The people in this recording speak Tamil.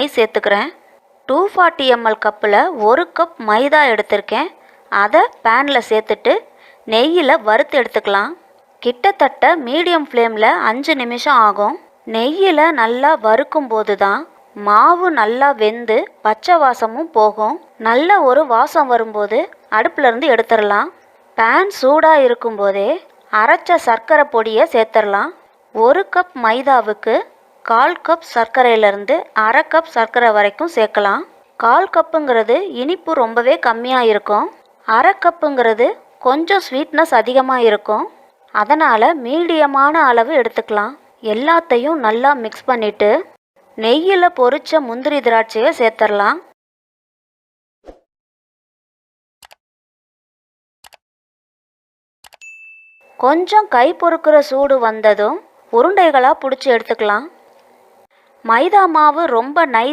நெய் சேர்த்துக்கிறேன். 240 ml கப்பில் 1 கப் மைதா எடுத்திருக்கேன். அதை பேனில் சேர்த்துட்டு நெய்யில் வறுத்து எடுத்துக்கலாம். கிட்டத்தட்ட மீடியம் ஃப்ளேமில் 5 நிமிஷம் ஆகும். நெய்யில் நல்லா வறுக்கும் போது தான் மாவு நல்லா வெந்து பச்சை வாசமும் போகும். நல்ல ஒரு வாசம் வரும்போது அடுப்புலேருந்து எடுத்துடலாம். பேன் சூடாக இருக்கும்போதே அரைச்ச சர்க்கரை பொடியை சேர்த்துடலாம். 1 கப் மைதாவுக்கு 1/4 கப் சர்க்கரையிலேருந்து 1/2 கப் சர்க்கரை வரைக்கும் சேர்க்கலாம். 1/4 கப்புங்கிறது இனிப்பு ரொம்பவே கம்மியாக இருக்கும். 1/2 கப்புங்கிறது கொஞ்சம் ஸ்வீட்னஸ் அதிகமாக இருக்கும். அதனால் மீடியமான அளவு எடுத்துக்கலாம். எல்லாத்தையும் நல்லா மிக்ஸ் பண்ணிவிட்டு நெய்யில் பொரிச்ச முந்திரி திராட்சையை சேர்த்துடலாம். கொஞ்சம் கை பொறுக்கிற சூடு வந்ததும் உருண்டைகளாக பிடிச்சி எடுத்துக்கலாம். மைதா மாவு ரொம்ப நைஸ்